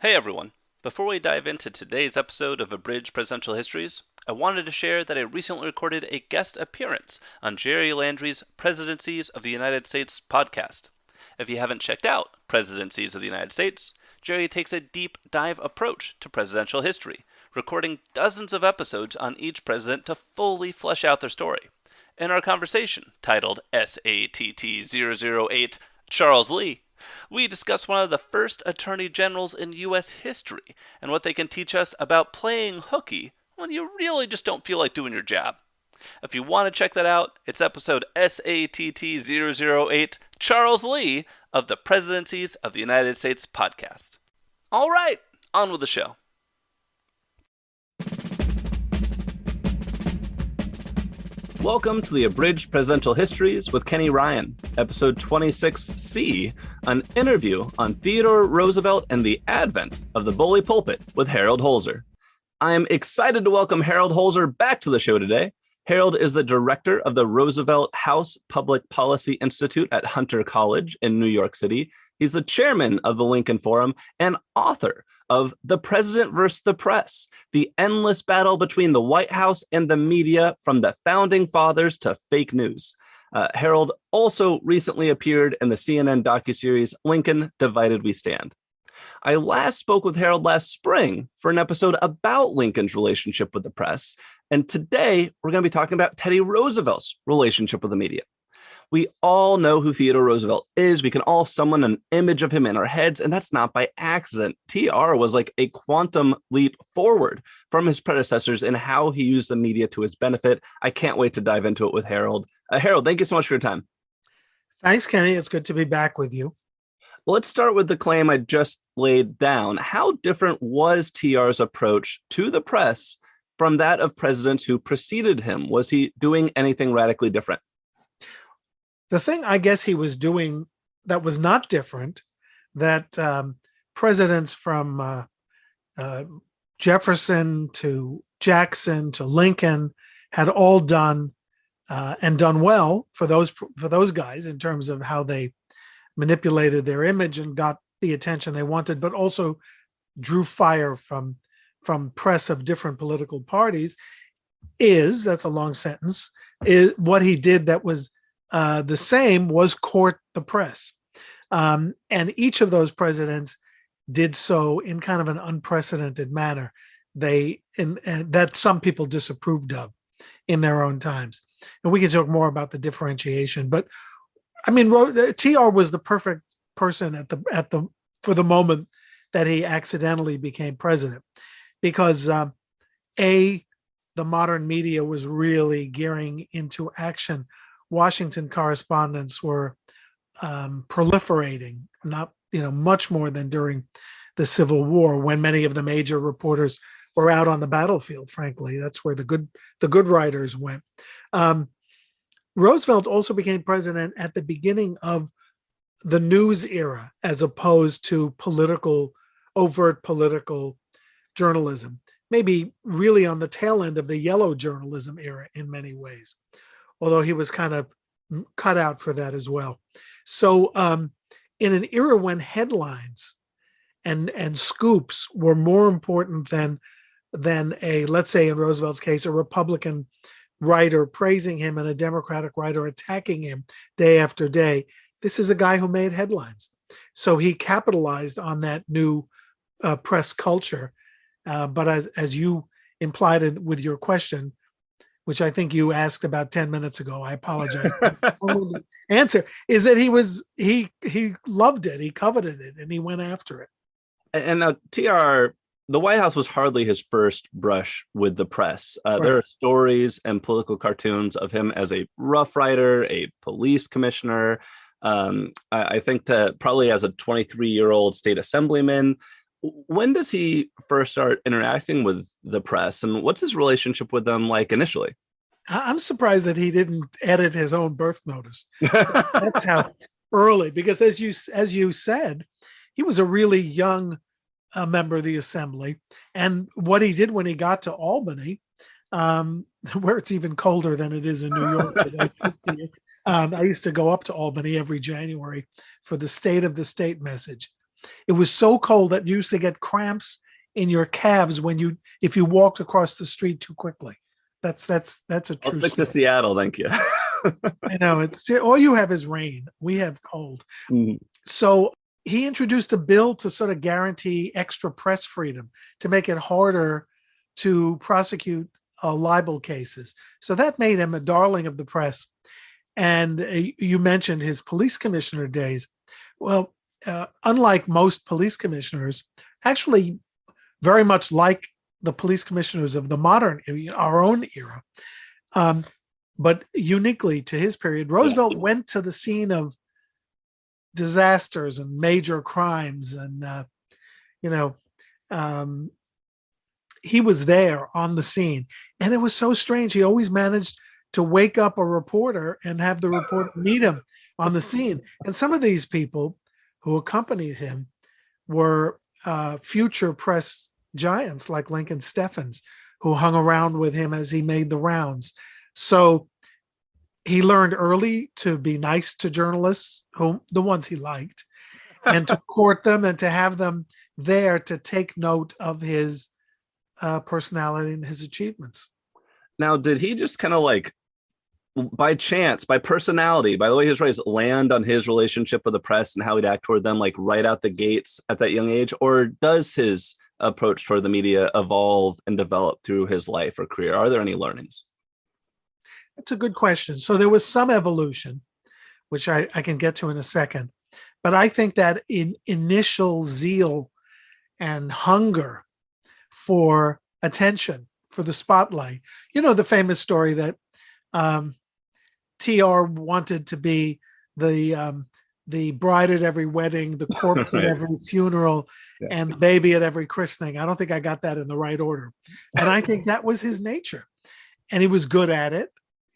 Hey everyone! Before we dive into today's episode of Abridged Presidential Histories, I wanted to share that I recently recorded a guest appearance on Jerry Landry's Presidencies of the United States podcast. If you haven't checked out Presidencies of the United States, Jerry takes a deep dive approach to presidential history, recording dozens of episodes on each president to fully flesh out their story. In our conversation, titled SATT008 Charles Lee, we discuss one of the first attorney generals in U.S. history and what they can teach us about playing hooky when you really just don't feel like doing your job. If you want to check that out, it's episode SATT008 Charles Lee of the Presidencies of the United States podcast. All right, on with the show. Welcome to the Abridged Presidential Histories with Kenny Ryan, episode 26C, an interview on Theodore Roosevelt and the advent of the bully pulpit with Harold Holzer. I am excited to welcome Harold Holzer back to the show today. Harold is the director of the Roosevelt House Public Policy Institute at Hunter College in New York City. He's the chairman of the Lincoln Forum and author of The President versus the Press, the endless battle between the White House and the media from the founding fathers to fake news. Harold also recently appeared in the CNN docuseries Lincoln, Divided We Stand. I last spoke with Harold last spring for an episode about Lincoln's relationship with the press, and today we're going to be talking about Teddy Roosevelt's relationship with the media. We all know who Theodore Roosevelt is. We can all summon an image of him in our heads, and that's not by accident. TR was like a quantum leap forward from his predecessors in how he used the media to his benefit. I can't wait to dive into it with Harold. Harold, thank you so much for your time. Thanks, Kenny. It's good to be back with you. Let's start with the claim I just laid down. How different was TR's approach to the press from that of presidents who preceded him? Was he doing anything radically different? The thing I guess he was doing that was not different, that presidents from Jefferson to Jackson to Lincoln had all done and done well for those guys in terms of how they manipulated their image and got the attention they wanted, but also drew fire from press of different political parties. That's a long sentence, is what he did that was the same was court the press. And each of those presidents did so in kind of an unprecedented manner. And that some people disapproved of in their own times. And we can talk more about the differentiation. But I mean, TR was the perfect person for the moment that he accidentally became president, because the modern media was really gearing into action. Washington correspondents were proliferating, not much more than during the Civil War, when many of the major reporters were out on the battlefield. Frankly, that's where the good writers went. Roosevelt also became president at the beginning of the news era, as opposed to overt political journalism. Maybe really on the tail end of the yellow journalism era in many ways, although he was kind of cut out for that as well. So in an era when headlines and scoops were more important than let's say in Roosevelt's case, a Republican writer praising him and a Democratic writer attacking him day after day, this is a guy who made headlines. So he capitalized on that new press culture. But as you implied with your question, which I think you asked about 10 minutes ago, I apologize. The answer is that he loved it, he coveted it, and he went after it. And now TR, the White House was hardly his first brush with the press. Right. There are stories and political cartoons of him as a Rough Rider, a police commissioner, I think probably as a 23-year-old state assemblyman. When does he first start interacting with the press, and what's his relationship with them like initially? I'm surprised that he didn't edit his own birth notice. That's how early, because as you said, he was a really young member of the assembly. And what he did when he got to Albany, where it's even colder than it is in New York today, I used to go up to Albany every January for the State of the State message. It was so cold that you used to get cramps in your calves if you walked across the street too quickly. That's a I'll true stick to story. Seattle, thank you. I know, it's all you have is rain. We have cold. Mhm. So he introduced a bill to sort of guarantee extra press freedom to make it harder to prosecute libel cases. So that made him a darling of the press. And you mentioned his police commissioner days. Well, unlike most police commissioners, actually very much like the police commissioners of the modern, our own era, but uniquely to his period, Roosevelt went to the scene of disasters and major crimes, and you know, um, he was there on the scene, and it was so strange. He always managed to wake up a reporter and have the reporter meet him on the scene. And some of these people who accompanied him were future press giants like Lincoln Steffens, who hung around with him as he made the rounds. So he learned early to be nice to journalists, the ones he liked, and to court them and to have them there to take note of his personality and his achievements. Now, did he just kind of like by chance, by personality, by the way he was raised, land on his relationship with the press and how he'd act toward them like right out the gates at that young age? Or does his approach toward the media evolve and develop through his life or career? Are there any learnings? That's a good question. So there was some evolution, which I can get to in a second. But I think that in initial zeal and hunger for attention, for the spotlight, the famous story that TR wanted to be the bride at every wedding, the corpse at every funeral, and the baby at every christening. I don't think I got that in the right order. And I think that was his nature. And he was good at it.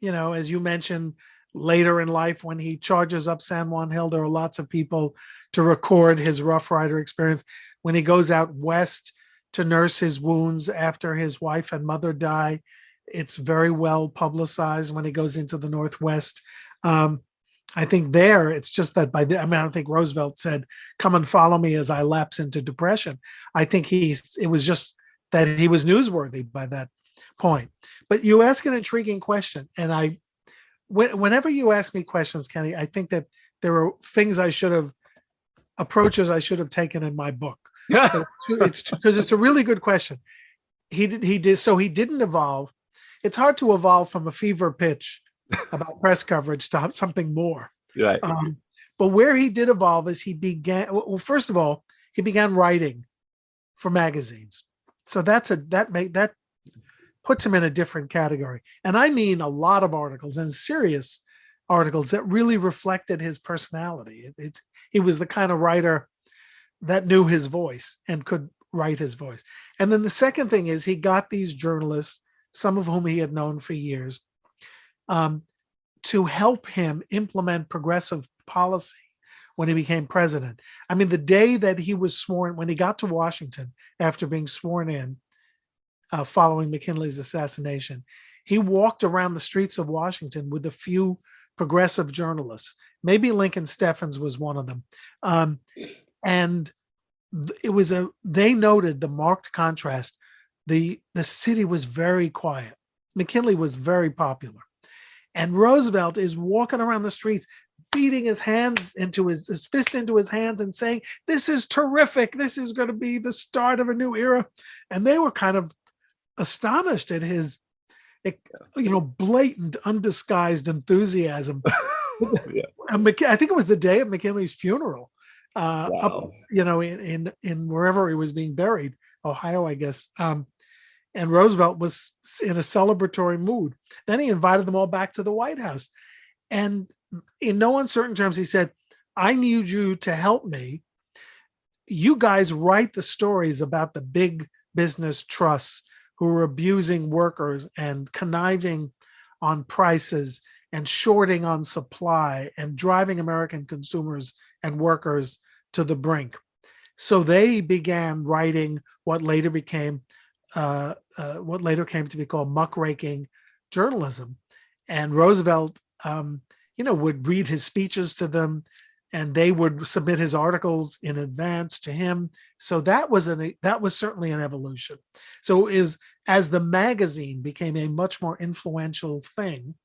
As you mentioned, later in life, when he charges up San Juan Hill, there are lots of people to record his Rough Rider experience. When he goes out west to nurse his wounds after his wife and mother die, it's very well publicized. When he goes into the Northwest, I think there it's just that I don't think Roosevelt said, "Come and follow me as I lapse into depression." I think it was just that he was newsworthy by that point. But you ask an intriguing question, and whenever you ask me questions, Kenny, I think that there are approaches I should have taken in my book. It's because it's a really good question. He didn't evolve. It's hard to evolve from a fever pitch about press coverage to something more. Right. But where he did evolve is first of all, he began writing for magazines. So that puts him in a different category. And I mean a lot of articles, and serious articles that really reflected his personality. He was the kind of writer that knew his voice and could write his voice. And then the second thing is he got these journalists, some of whom he had known for years, to help him implement progressive policy when he became president. I mean, the day that he was sworn, when he got to Washington after being sworn in, following McKinley's assassination, he walked around the streets of Washington with a few progressive journalists. Maybe Lincoln Steffens was one of them. And they noted the marked contrast. The city was very quiet. McKinley was very popular. And Roosevelt is walking around the streets, beating his hands his fist into his hands and saying, "This is terrific. This is going to be the start of a new era." And they were kind of astonished at his, blatant, undisguised enthusiasm. I think it was the day of McKinley's funeral, Wow. in wherever he was being buried, Ohio, I guess. And Roosevelt was in a celebratory mood. Then he invited them all back to the White House. And in no uncertain terms, he said, "I need you to help me. You guys write the stories about the big business trusts who are abusing workers and conniving on prices and shorting on supply and driving American consumers and workers to the brink." So they began writing what later came to be called muckraking journalism. And Roosevelt, would read his speeches to them. and they would submit his articles in advance to him. So that was certainly an evolution. So it was, as the magazine became a much more influential thing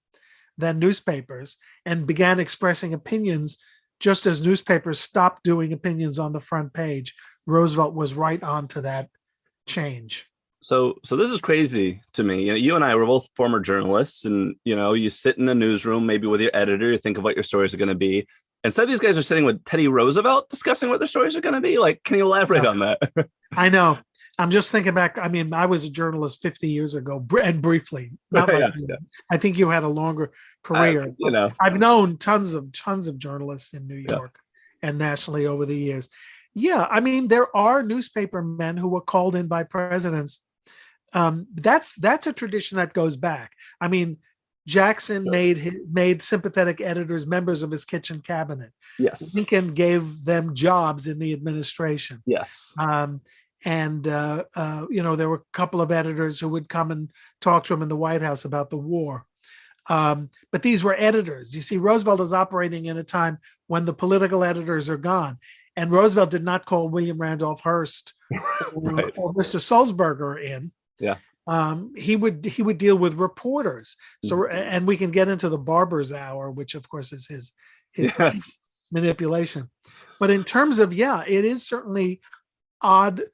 than newspapers and began expressing opinions, just as newspapers stopped doing opinions on the front page, Roosevelt was right onto that change. So this is crazy to me. You and I were both former journalists, and you sit in a newsroom, maybe with your editor, you think of what your stories are going to be. Instead, these guys are sitting with Teddy Roosevelt discussing what their stories are going to be. Like, can you elaborate on that? I know. I'm just thinking back. I mean, I was a journalist 50 years ago, and briefly. Not like you. Yeah. I think you had a longer career. I've known tons of journalists in New York and nationally over the years. Yeah, I mean, there are newspaper men who were called in by presidents. That's a tradition that goes back. I mean, Jackson made sympathetic editors members of his kitchen cabinet. Yes. Lincoln gave them jobs in the administration. Yes. And there were a couple of editors who would come and talk to him in the White House about the war. But these were editors. You see, Roosevelt is operating in a time when the political editors are gone. And Roosevelt did not call William Randolph Hearst or Mr. Sulzberger in. Yeah. He would deal with reporters. So, and we can get into the barber's hour, which of course is his manipulation. But in terms of, it is certainly odd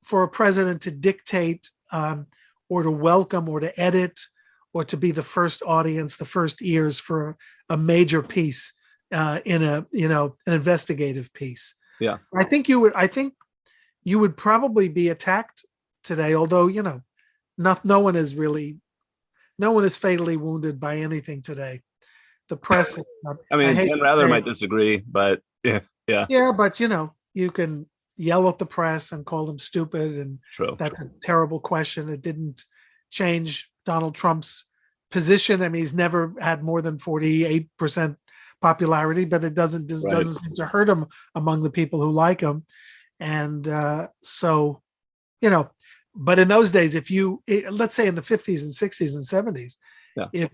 for a president to dictate or to welcome or to edit or to be the first audience, the first ears for a major piece in an investigative piece. Yeah. I think you would probably be attacked today, although, no one is fatally wounded by anything today. The press is not, Dan Rather might disagree, but yeah. Yeah, but you can yell at the press and call them stupid, and that's a terrible question. It didn't change Donald Trump's position. I mean, he's never had more than 48% popularity, but it doesn't seem to hurt him among the people who like him. And but in those days, let's say in the 50s and 60s and 70s, if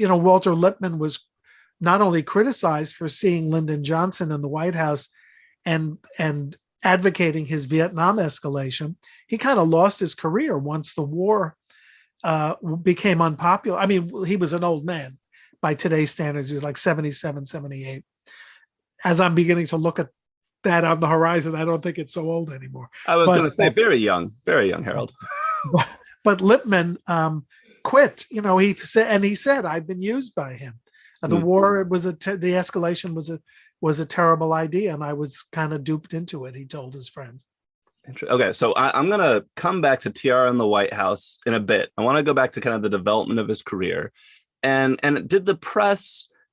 Walter Lippmann was not only criticized for seeing Lyndon Johnson in the White House and advocating his Vietnam escalation, he kind of lost his career once the war became unpopular. I mean, he was an old man by today's standards. He was like 77, 78. As I'm beginning to look at that on the horizon, I don't think it's so old anymore. I was going to say very young, Harold. But Lippmann quit. He said, I've been used by him. The war the escalation was a terrible idea, and I was kind of duped into it, he told his friends. Okay, so I'm going to come back to TR in the White House in a bit. I want to go back to kind of the development of his career. And did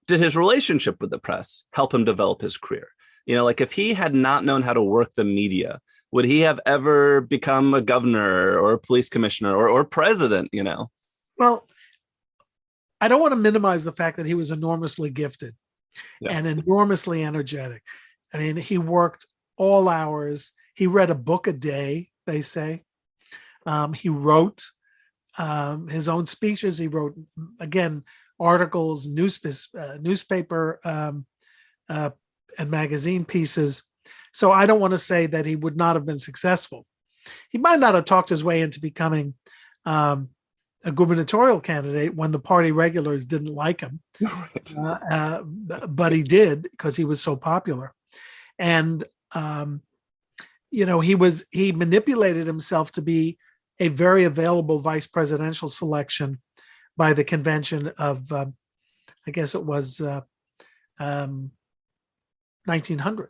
his relationship with the press help him develop his career? Like if he had not known how to work the media, would he have ever become a governor or a police commissioner or president, Well, I don't want to minimize the fact that he was enormously gifted and enormously energetic. I mean, he worked all hours. He read a book a day, they say. He wrote his own speeches. He wrote, again, articles, newspaper and magazine pieces. So I don't want to say that he would not have been successful. He might not have talked his way into becoming a gubernatorial candidate when the party regulars didn't like him. But he did because he was so popular. And, he manipulated himself to be a very available vice presidential selection by the convention of, I guess it was 1900.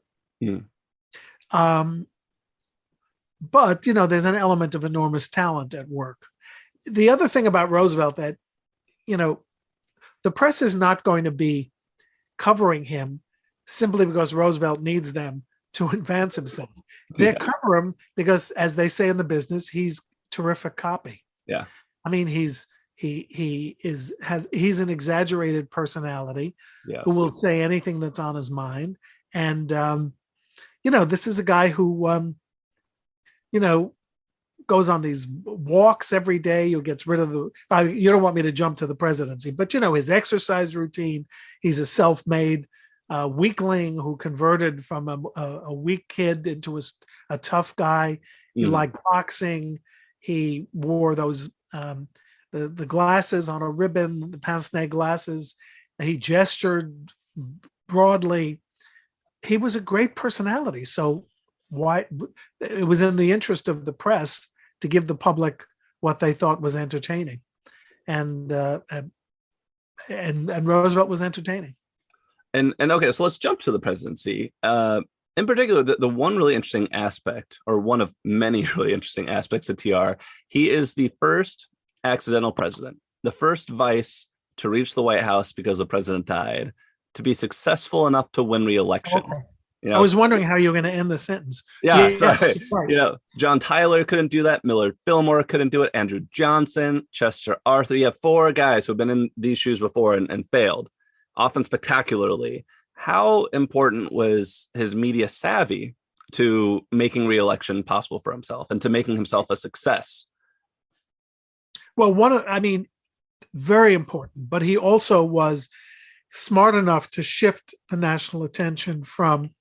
But, there's an element of enormous talent at work. The other thing about Roosevelt that, the press is not going to be covering him simply because Roosevelt needs them to advance himself. They cover him because, as they say in the business, he's terrific copy. Yeah. I mean, he's an exaggerated personality who will say anything that's on his mind. And, this is a guy who, goes on these walks every day, who gets rid of you don't want me to jump to the presidency, but his exercise routine, he's a self-made weakling who converted from a weak kid into a tough guy. He liked boxing. He wore those the glasses on a ribbon, the pince-nez glasses. He gestured broadly. He was a great personality. So why it was in the interest of the press to give the public what they thought was entertaining, and Roosevelt was entertaining. And okay, so let's jump to the presidency. In particular, the one really interesting aspect, or one of many really interesting aspects of TR, he is the first accidental president, the first vice to reach the White House because the president died, to be successful enough to win re-election. Okay. I was wondering how you were going to end the sentence. Yeah, yes, sorry. Right. John Tyler couldn't do that. Millard Fillmore couldn't do it. Andrew Johnson, Chester Arthur. You have four guys who have been in these shoes before and failed, often spectacularly. How important was his media savvy to making re-election possible for himself and to making himself a success? Well, very important, but he also was smart enough to shift the national attention from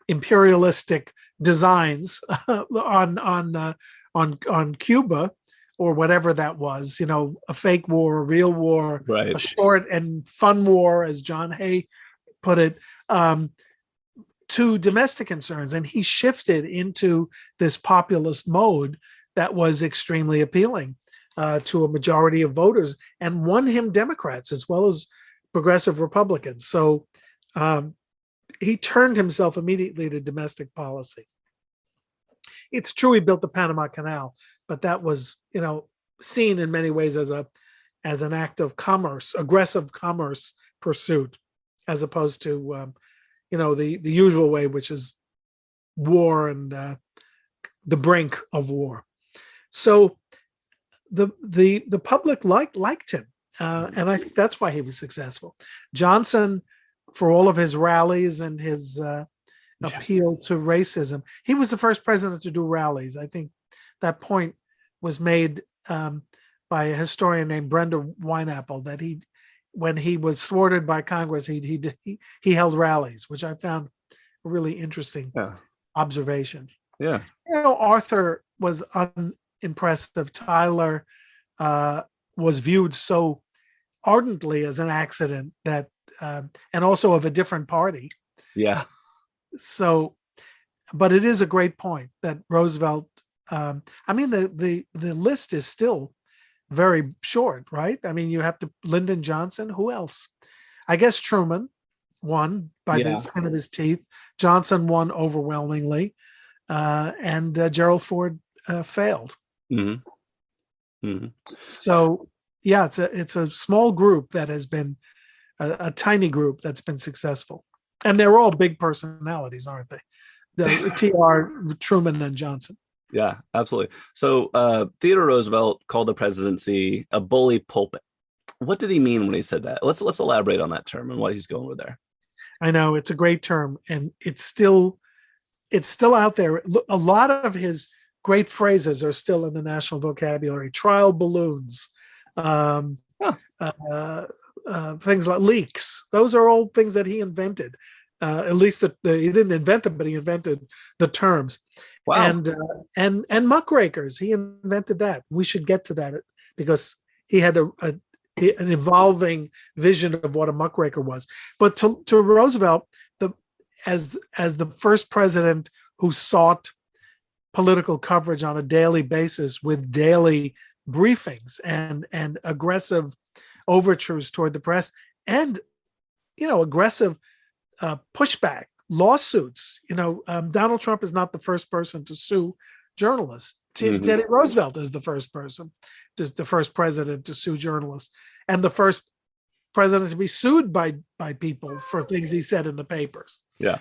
imperialistic designs on Cuba, or whatever that was, a fake war, a real war, right, a short and fun war, as John Hay put it, to domestic concerns. And he shifted into this populist mode that was extremely appealing to a majority of voters, and won him Democrats as well as progressive Republicans. So he turned himself immediately to domestic policy. It's true he built the Panama Canal, but that was, seen in many ways as an act of commerce, aggressive commerce pursuit, as opposed to the usual way, which is war and the brink of war. So the public liked him, and I think that's why he was successful. Johnson, for all of his rallies and his appeal to racism, he was the first president to do rallies. I think that point was made by a historian named Brenda Wineapple, that when he was thwarted by Congress, he held rallies, which I found a really interesting observation. Yeah, Arthur was unimpressive. Tyler was viewed so ardently as an accident that, and also of a different party. Yeah. So, but it is a great point that Roosevelt. The list is still very short, right? You have Lyndon Johnson. Who else? I guess Truman won by the skin of his teeth. Johnson won overwhelmingly, and Gerald Ford failed. Mm-hmm. Mm-hmm. So, yeah, it's a small group that has been a tiny group that's been successful, and they're all big personalities, aren't they? The TR, Truman, and Johnson. Yeah, absolutely. So Theodore Roosevelt called the presidency a bully pulpit. What did he mean when he said that? Let's elaborate on that term and what he's going with there. I know it's a great term, and it's still out there. A lot of his great phrases are still in the national vocabulary. Trial balloons, things like leaks. Those are all things that he invented. At least he didn't invent them, but he invented the terms. Wow. And muckrakers, he invented that. We should get to that because he had an evolving vision of what a muckraker was. But to Roosevelt, as the first president who sought political coverage on a daily basis with daily briefings and aggressive overtures toward the press, and aggressive pushback, lawsuits. Donald Trump is not the first person to sue journalists. Teddy Roosevelt is the first president to sue journalists, and the first president to be sued by people for things he said in the papers. Yeah.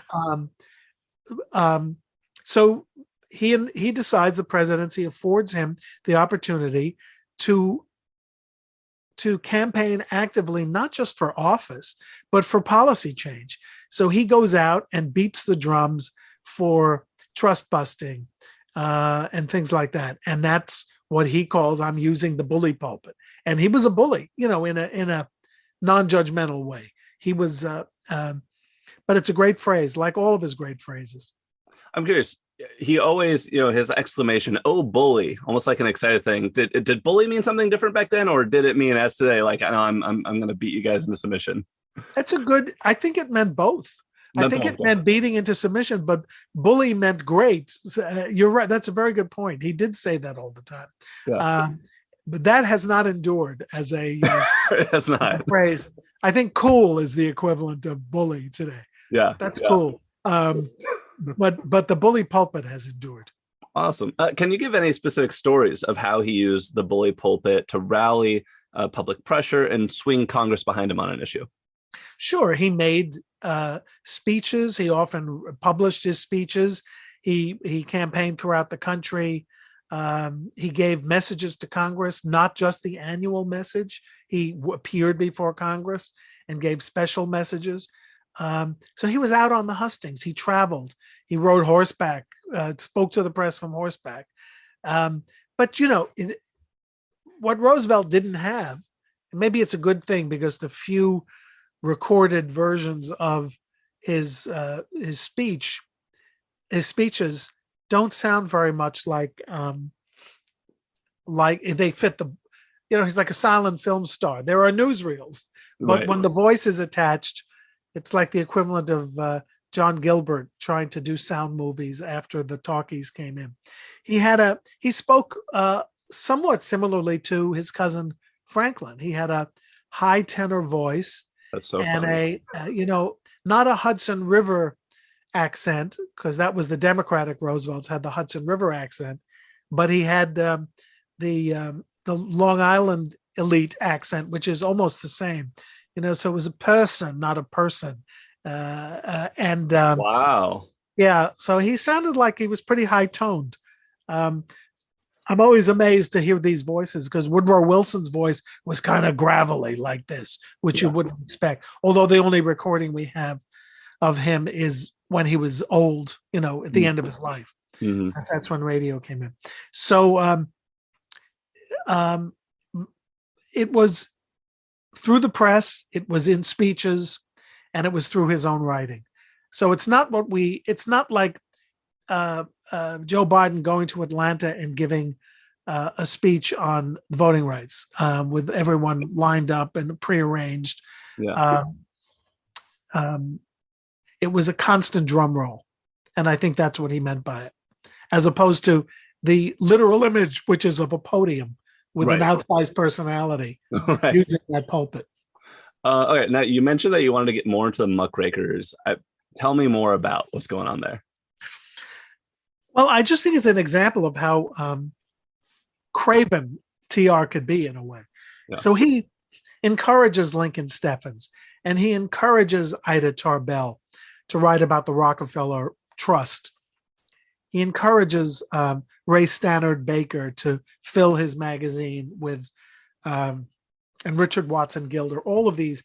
So he decides the presidency affords him the opportunity to campaign actively, not just for office, but for policy change. So he goes out and beats the drums for trust busting and things like that. And that's what he calls, I'm using the bully pulpit. And he was a bully, in a non-judgmental way. He was, but it's a great phrase, like all of his great phrases. I'm curious. He always, his exclamation, "Oh, bully!" almost like an excited thing. Did bully mean something different back then, or did it mean as today, like, I know I'm going to beat you guys into submission? I think it meant both. I Meant think both. it meant beating into submission, but bully meant great. You're right. That's a very good point. He did say that all the time. Yeah, But that has not endured as a that's not. phrase. I think cool is the equivalent of bully today. Yeah, That's yeah. cool. But the bully pulpit has endured. Awesome. Can you give any specific stories of how he used the bully pulpit to rally public pressure and swing Congress behind him on an issue? Sure, he made speeches. He often published his speeches. He campaigned throughout the country. He gave messages to Congress, not just the annual message. He appeared before Congress and gave special messages. So he was out on the hustings. He traveled. He rode horseback, spoke to the press from horseback. But what Roosevelt didn't have, and maybe it's a good thing because the few recorded versions of his speeches don't sound very much like they fit the, he's like a silent film star. There are newsreels, but Right. when the voice is attached, it's like the equivalent of John Gilbert trying to do sound movies after the talkies came in. He spoke somewhat similarly to his cousin Franklin. He had a high tenor voice. That's so and funny. not a Hudson River accent, because that was the Democratic Roosevelt's had the Hudson River accent, but he had the Long Island elite accent, which is almost the same. So it was a person, not a person. Wow. Yeah, so he sounded like he was pretty high toned. I'm always amazed to hear these voices because Woodrow Wilson's voice was kind of gravelly like this, which you wouldn't expect. Although the only recording we have of him is when he was old, at the end of his life. Mm-hmm. That's when radio came in. So it was through the press, it was in speeches, and it was through his own writing. So it's not like Joe Biden going to Atlanta and giving a speech on voting rights with everyone lined up and prearranged. Yeah. It was a constant drum roll. And I think that's what he meant by it, as opposed to the literal image, which is of a podium with an outsized personality using that pulpit. Okay, now you mentioned that you wanted to get more into the muckrakers. Tell me more about what's going on there. Well, I just think it's an example of how craven TR could be in a way. Yeah. So he encourages Lincoln Steffens and he encourages Ida Tarbell to write about the Rockefeller Trust. He encourages Ray Stannard Baker to fill his magazine with, and Richard Watson Gilder. All of these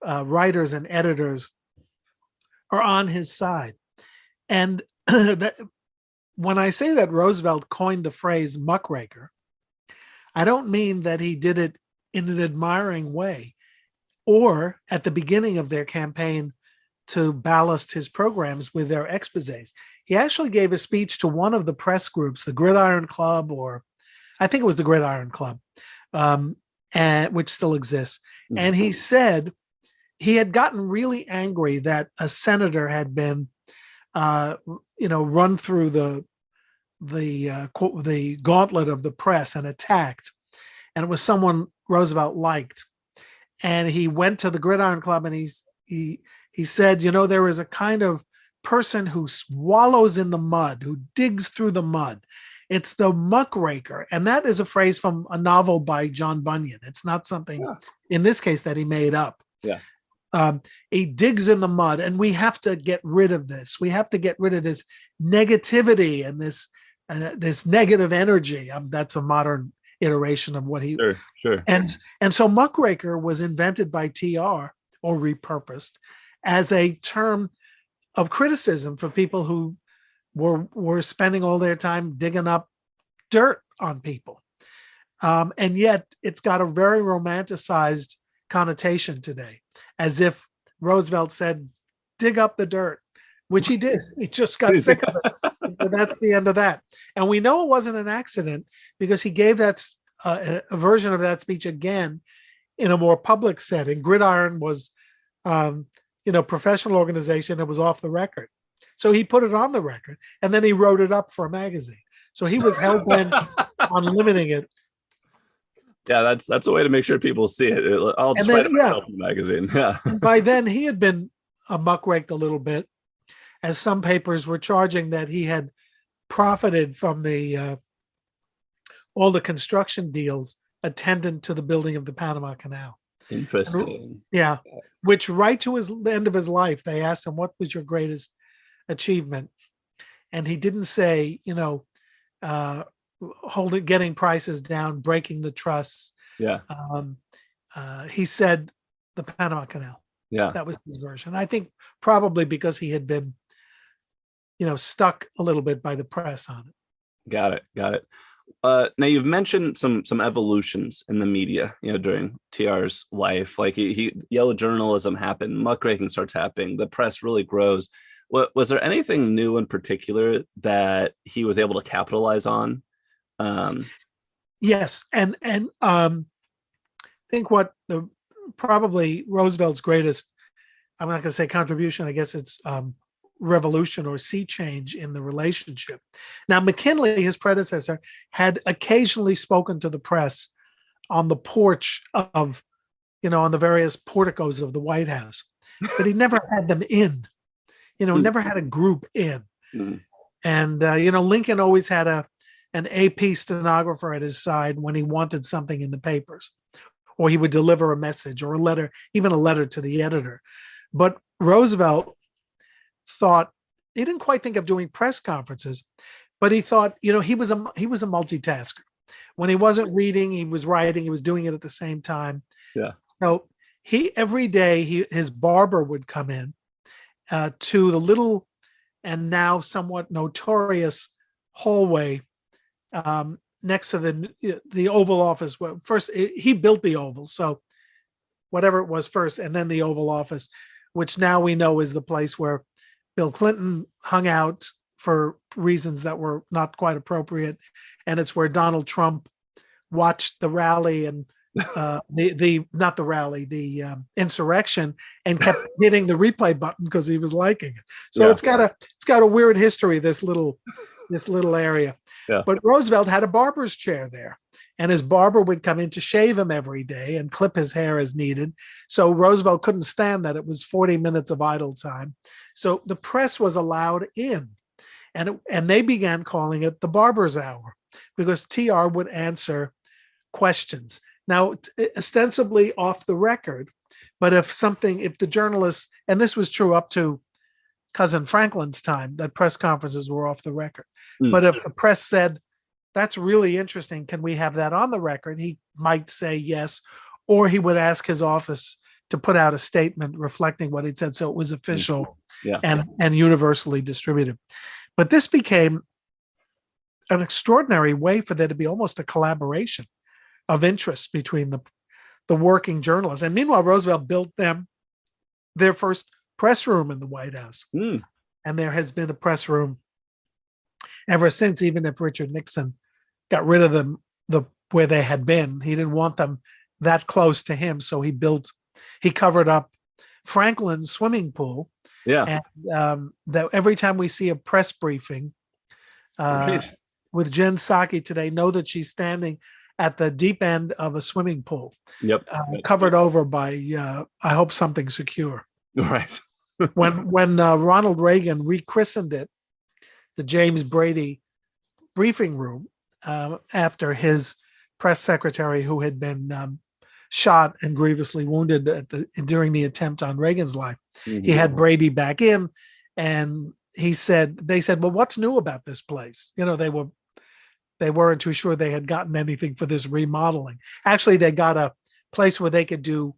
writers and editors are on his side. And when I say that Roosevelt coined the phrase muckraker, I don't mean that he did it in an admiring way or at the beginning of their campaign to ballast his programs with their exposés. He actually gave a speech to one of the press groups, the Gridiron Club, or I think it was the Gridiron Club, and which still exists. Mm-hmm. And he said he had gotten really angry that a senator had been, run through the gauntlet of the press and attacked, and it was someone Roosevelt liked. And he went to the Gridiron Club and he said, there is a kind of person who wallows in the mud, who digs through the mud. It's the muckraker. And that is a phrase from a novel by John Bunyan. It's not something, in this case, that he made up. Yeah. He digs in the mud, and we have to get rid of this. We have to get rid of this negativity and this negative energy. That's a modern iteration of what he. Sure. And so muckraker was invented by TR, or repurposed, as a term of criticism for people who were spending all their time digging up dirt on people. And yet it's got a very romanticized connotation today, as if Roosevelt said, dig up the dirt, which he did. He just got sick of it. So that's the end of that. And we know it wasn't an accident because he gave that a version of that speech again in a more public setting. Gridiron was, professional organization that was off the record. So he put it on the record and then he wrote it up for a magazine. So he was hell bent on limiting it. Yeah, that's a way to make sure people see it. I'll just write it myself in the magazine. Yeah. And by then he had been muckraked a little bit, as some papers were charging that he had profited from the all the construction deals attendant to the building of the Panama Canal. Interesting. Yeah, which right to the end of his life, they asked him, what was your greatest achievement? And he didn't say, getting prices down, breaking the trusts. Yeah. He said the Panama Canal. Yeah. That was his version. I think probably because he had been, stuck a little bit by the press on it. Got it. Now you've mentioned some evolutions in the media, during TR's life. Like yellow journalism happened, muckraking starts happening, the press really grows. Was there anything new in particular that he was able to capitalize on? Yes, and I think what probably Roosevelt's greatest, I'm not going to say contribution, I guess it's revolution or sea change in the relationship. Now, McKinley, his predecessor, had occasionally spoken to the press on the porch of, on the various porticos of the White House, but he never had them in, never had a group in. And, Lincoln always had an AP stenographer at his side when he wanted something in the papers, or he would deliver a message or a letter, even a letter to the editor. But Roosevelt thought, he didn't quite think of doing press conferences, but he thought, he was a multitasker. When he wasn't reading, he was writing, he was doing it at the same time. Yeah. So every day his barber would come in to the little and now somewhat notorious hallway next to the Oval Office. Well, first he built the Oval, so whatever it was first, and then the Oval Office, which now we know is the place where Bill Clinton hung out for reasons that were not quite appropriate, and it's where Donald Trump watched the rally and the insurrection, and kept hitting the replay button because he was liking it. So it's got a weird history, this little area. Yeah. But Roosevelt had a barber's chair there, and his barber would come in to shave him every day and clip his hair as needed. So Roosevelt couldn't stand that. It was 40 minutes of idle time. So the press was allowed in, and they began calling it the barber's hour because TR would answer questions. Now, ostensibly off the record, but if the journalists, and this was true up to Cousin Franklin's time, that press conferences were off the record. But if the press said, that's really interesting, can we have that on the record? He might say yes, or he would ask his office to put out a statement reflecting what he'd said, so it was official and universally distributed. But this became an extraordinary way for there to be almost a collaboration of interest between the working journalists. And meanwhile, Roosevelt built them their first press room in the White House. And there has been a press room ever since, even if Richard Nixon got rid of them where they had been. He didn't want them that close to him, so he covered up Franklin's swimming pool. Yeah. And that every time we see a press briefing with Jen Psaki today, know that she's standing at the deep end of a swimming pool. Yep. Covered over by, I hope, something secure. Right. when Ronald Reagan rechristened it the James Brady briefing room after his press secretary, who had been shot and grievously wounded during the attempt on Reagan's life, he had Brady back in, and they said, well, what's new about this place? They weren't too sure they had gotten anything for this remodeling. Actually, they got a place where they could do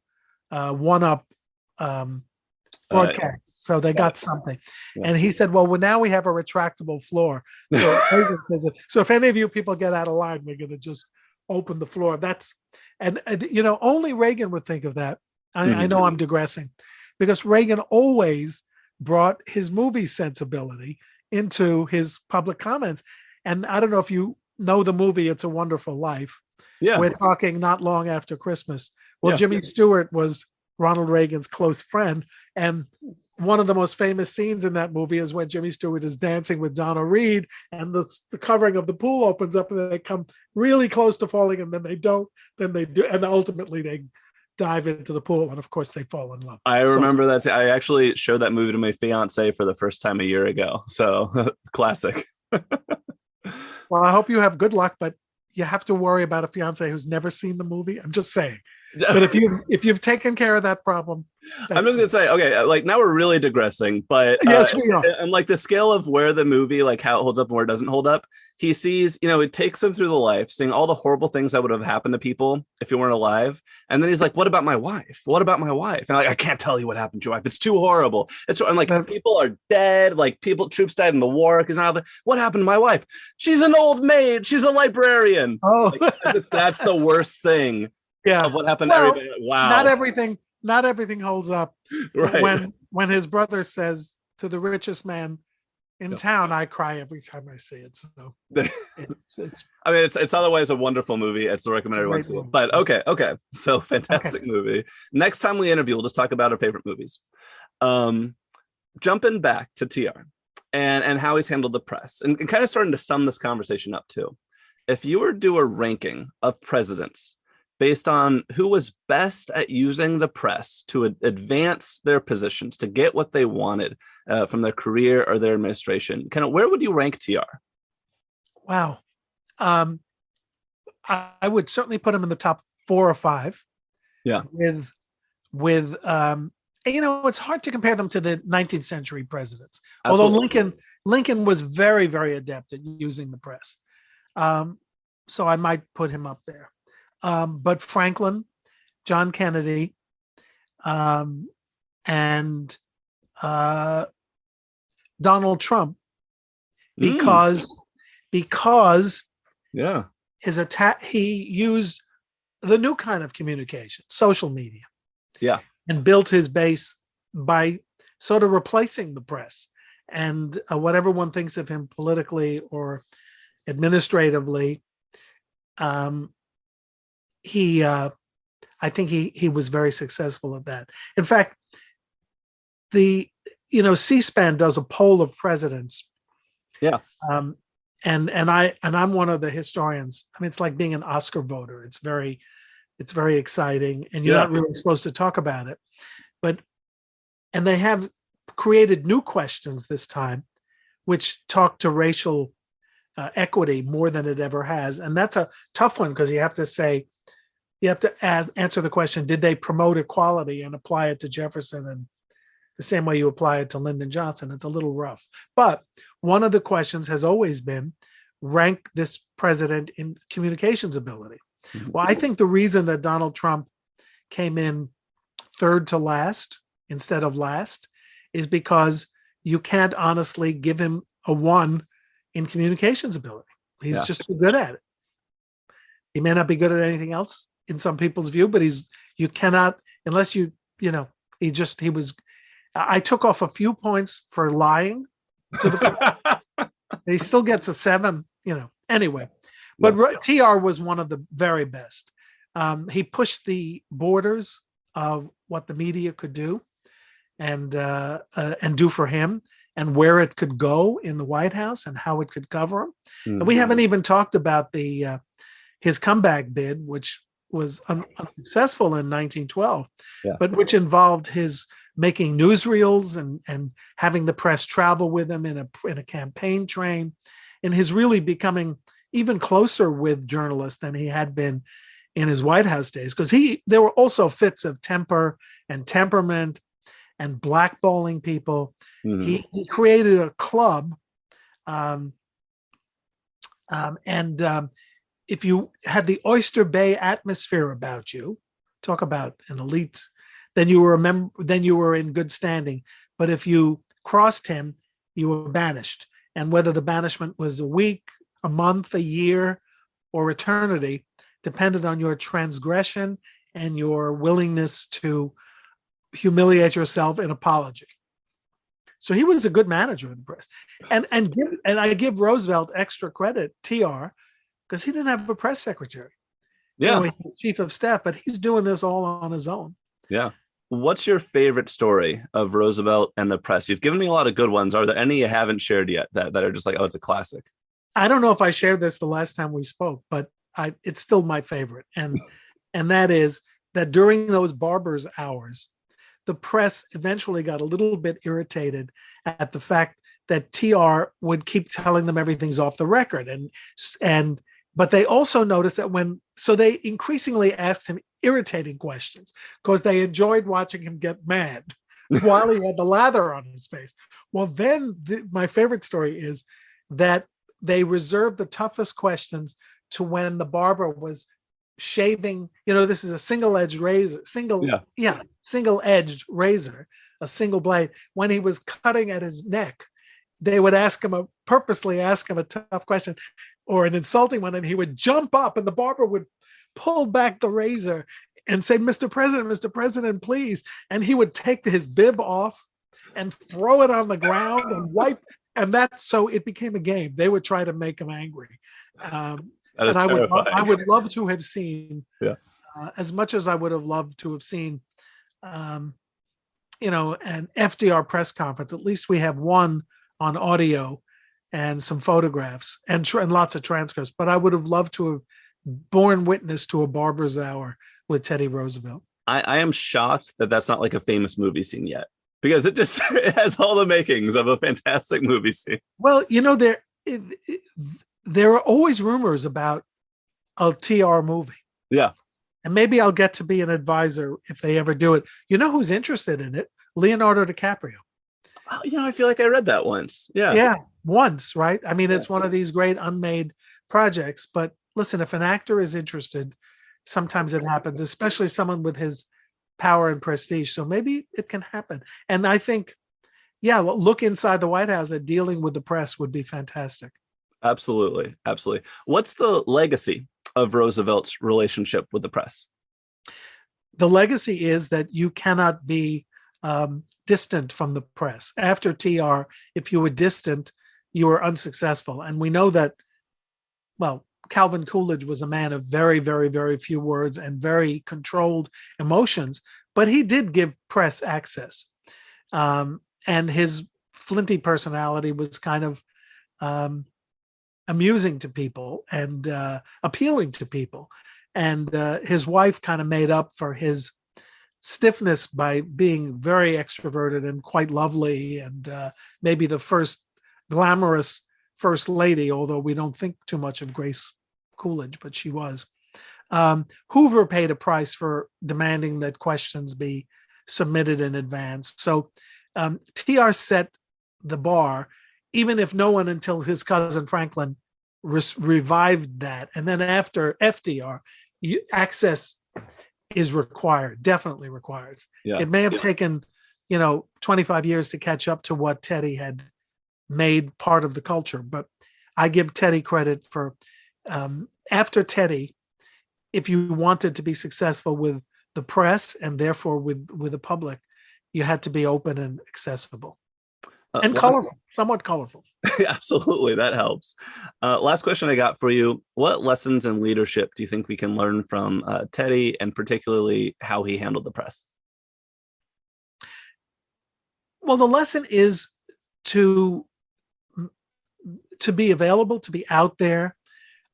one-up broadcasts. So they got something. Yeah. And he said, well, now we have a retractable floor. So if any of you people get out of line, we're going to just open the floor. Only Reagan would think of that. I know I'm digressing, because Reagan always brought his movie sensibility into his public comments. And I don't know if you know the movie It's a Wonderful Life. Yeah. We're talking not long after Christmas. Well, Yeah. Jimmy Stewart was Ronald Reagan's close friend. And one of the most famous scenes in that movie is when Jimmy Stewart is dancing with Donna Reed, and the covering of the pool opens up and they come really close to falling, and then they don't, then they do, and ultimately they dive into the pool, and of course they fall in love. I remember that. I actually showed that movie to my fiance for the first time a year ago. So classic. Well, I hope you have good luck, but you have to worry about a fiance who's never seen the movie. I'm just saying. But if you've taken care of that problem, I'm just gonna say, okay, like now we're really digressing, but yes, we are. And like the scale of where the movie, like how it holds up and where it doesn't hold up, he sees, it takes him through the life, seeing all the horrible things that would have happened to people if you weren't alive, and then he's like, "What about my wife? What about my wife?" And like, I can't tell you what happened to your wife. It's too horrible. I'm like, people are dead. Like troops died in the war. Because now, what happened to my wife? She's an old maid. She's a librarian. Oh, like, that's the worst thing. Yeah. Of what happened to everybody. Wow. Not everything holds up. Right. When his brother says to the richest man in town, I cry every time I see it. So it's otherwise a wonderful movie. It's the recommend everyone see it. But okay. So fantastic movie. Next time we interview, we'll just talk about our favorite movies. Jumping back to TR and how he's handled the press and kind of starting to sum this conversation up too. If you were to do a ranking of presidents based on who was best at using the press to advance their positions, to get what they wanted from their career or their administration, kind of where would you rank TR? Wow. I would certainly put him in the top 4 or 5. Yeah. With it's hard to compare them to the 19th century presidents. Absolutely. Although Lincoln was very, very adept at using the press. So I might put him up there. But Franklin, John Kennedy, and Donald Trump, because his attack, he used the new kind of communication, social media, and built his base by sort of replacing the press. And whatever one thinks of him politically or administratively, I think he was very successful at that. In fact, C-SPAN does a poll of presidents. Yeah. And I'm one of the historians. I mean, it's like being an Oscar voter. It's very exciting, and you're not really supposed to talk about it. And they have created new questions this time, which talk to racial equity more than it ever has. And that's a tough one because you have to answer the question, did they promote equality and apply it to Jefferson and the same way you apply it to Lyndon Johnson? It's a little rough. But one of the questions has always been, rank this president in communications ability. Mm-hmm. Well, I think the reason that Donald Trump came in third to last instead of last is because you can't honestly give him a 1 in communications ability. He's just too good at it. He may not be good at anything else in some people's view, but you cannot, unless he was, I took off a few points for lying to the, he still gets a 7, anyway, but TR was one of the very best. He pushed the borders of what the media could do and do for him, and where it could go in the White House and how it could cover him. Mm-hmm. And we haven't even talked about his comeback bid, which was unsuccessful in 1912, but which involved his making newsreels and having the press travel with him in a campaign train, and his really becoming even closer with journalists than he had been in his White House days, because there were also fits of temper and temperament and blackballing people. Mm-hmm. He created a club, if you had the Oyster Bay atmosphere about you, talk about an elite, then you were in good standing. But if you crossed him, you were banished. And whether the banishment was a week, a month, a year, or eternity, depended on your transgression and your willingness to, humiliate yourself in apology. So he was a good manager of the press. And I give Roosevelt extra credit, TR, because he didn't have a press secretary. Yeah. He was chief of staff, but he's doing this all on his own. Yeah. What's your favorite story of Roosevelt and the press? You've given me a lot of good ones. Are there any you haven't shared yet that are just like, oh, it's a classic? I don't know if I shared this the last time we spoke, but it's still my favorite. And that is that during those barber's hours, the press eventually got a little bit irritated at the fact that TR would keep telling them everything's off the record. But they also noticed that so they increasingly asked him irritating questions because they enjoyed watching him get mad while he had the lather on his face. Well, then my favorite story is that they reserved the toughest questions to when the barber was shaving. This is a single-edged razor, single-edged razor, a single blade. When he was cutting at his neck, they would purposely ask him a tough question or an insulting one, and he would jump up and the barber would pull back the razor and say, Mr. President, please. And he would take his bib off and throw it on the ground and wipe. And so it became a game. They would try to make him angry. That is and terrifying. I would love to have seen, yeah, as much as I would have loved to have seen, an FDR press conference. At least we have one on audio and some photographs and lots of transcripts. But I would have loved to have borne witness to a barber's hour with Teddy Roosevelt. I am shocked that that's not like a famous movie scene yet, because it has all the makings of a fantastic movie scene. Well, there are always rumors about a TR movie. Yeah. And maybe I'll get to be an advisor if they ever do it. You know who's interested in it? Leonardo DiCaprio. Oh, I feel like I read that once. Yeah. Yeah, once, right? I mean, it's one of these great unmade projects. But listen, if an actor is interested, sometimes it happens, especially someone with his power and prestige. So maybe it can happen. And I think, look inside the White House at dealing with the press would be fantastic. Absolutely. Absolutely. What's the legacy of Roosevelt's relationship with the press? The legacy is that you cannot be distant from the press. After TR, if you were distant, you were unsuccessful. And we know that, Calvin Coolidge was a man of very, very, very few words and very controlled emotions, but he did give press access. And his flinty personality was kind of amusing to people and appealing to people. And his wife kind of made up for his stiffness by being very extroverted and quite lovely, and maybe the first glamorous first lady, although we don't think too much of Grace Coolidge, but she was. Hoover paid a price for demanding that questions be submitted in advance. So TR set the bar, even if no one until his cousin Franklin revived that. And then after FDR, access is required, definitely required. Yeah. It may have taken, 25 years to catch up to what Teddy had made part of the culture. But I give Teddy credit for, after Teddy, if you wanted to be successful with the press and therefore with the public, you had to be open and accessible. And colorful, somewhat colorful. Absolutely, that helps. Last question I got for you. What lessons in leadership do you think we can learn from Teddy, and particularly how he handled the press? Well, the lesson is to be available, to be out there,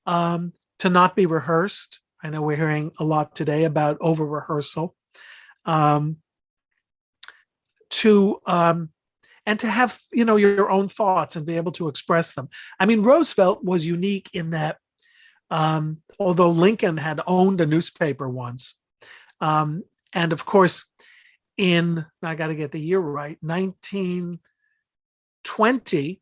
to not be rehearsed. I know we're hearing a lot today about over-rehearsal. And to have, your own thoughts and be able to express them. I mean, Roosevelt was unique in that, although Lincoln had owned a newspaper once, and of course, I got to get the year right, 1920,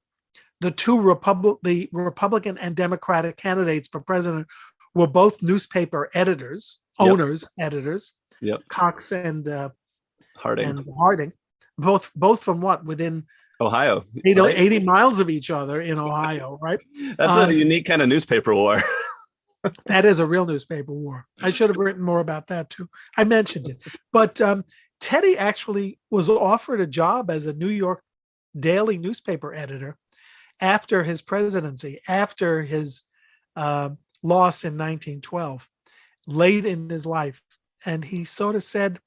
the Republican and Democratic candidates for president were both newspaper editors, editors, Cox and Harding. Both from within Ohio, 80 miles of each other in Ohio, right? That's a unique kind of newspaper war. That is a real newspaper war. I should have written more about that too. I mentioned it, but Teddy actually was offered a job as a New York daily newspaper editor after his presidency, after his loss in 1912, late in his life. And he sort of said,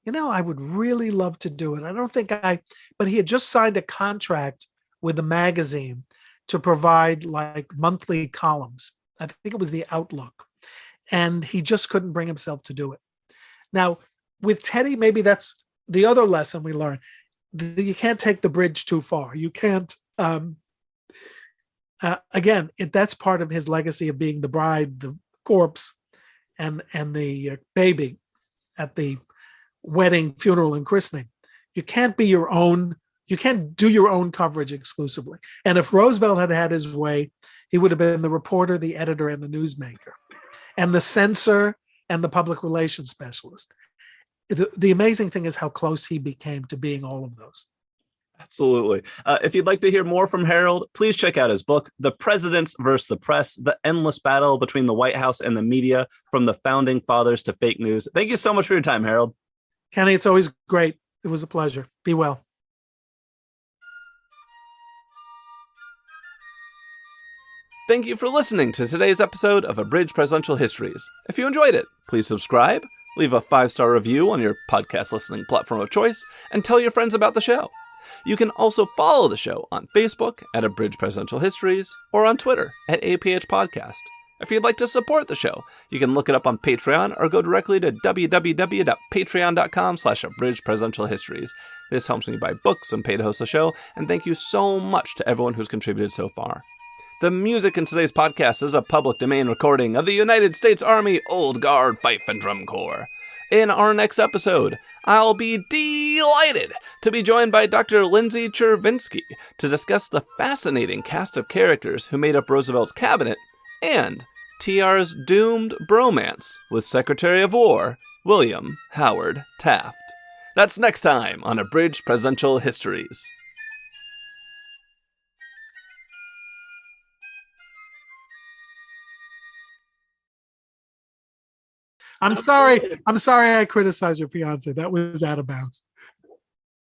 I would really love to do it. I don't think but he had just signed a contract with the magazine to provide like monthly columns. I think it was the Outlook. And he just couldn't bring himself to do it. Now, with Teddy, maybe that's the other lesson we learned. You can't take the bridge too far. You can't, again, that's part of his legacy of being the bride, the corpse, and the baby at the wedding, funeral, and christening. You can't be your own. You can't do your own coverage exclusively. And if Roosevelt had had his way, he would have been the reporter, the editor, and the newsmaker, and the censor, and the public relations specialist. The amazing thing is how close he became to being all of those. Absolutely. If you'd like to hear more from Harold, please check out his book, The Presidents versus the Press, The Endless Battle Between the White House and the Media, From the Founding Fathers to Fake News. Thank you so much for your time, Harold. Kenny, it's always great. It was a pleasure. Be well. Thank you for listening to today's episode of Abridged Presidential Histories. If you enjoyed it, please subscribe, leave a 5-star review on your podcast listening platform of choice, and tell your friends about the show. You can also follow the show on Facebook at Abridged Presidential Histories or on Twitter at APH Podcast. If you'd like to support the show, you can look it up on Patreon or go directly to www.patreon.com/Abridged Presidential Histories. This helps me buy books and pay to host the show, and thank you so much to everyone who's contributed so far. The music in today's podcast is a public domain recording of the United States Army Old Guard Fife and Drum Corps. In our next episode, I'll be delighted to be joined by Dr. Lindsay Chervinsky to discuss the fascinating cast of characters who made up Roosevelt's cabinet and TR's doomed bromance with Secretary of War William Howard Taft. That's next time on Abridged Presidential Histories. I'm sorry I criticized your fiance. That was out of bounds.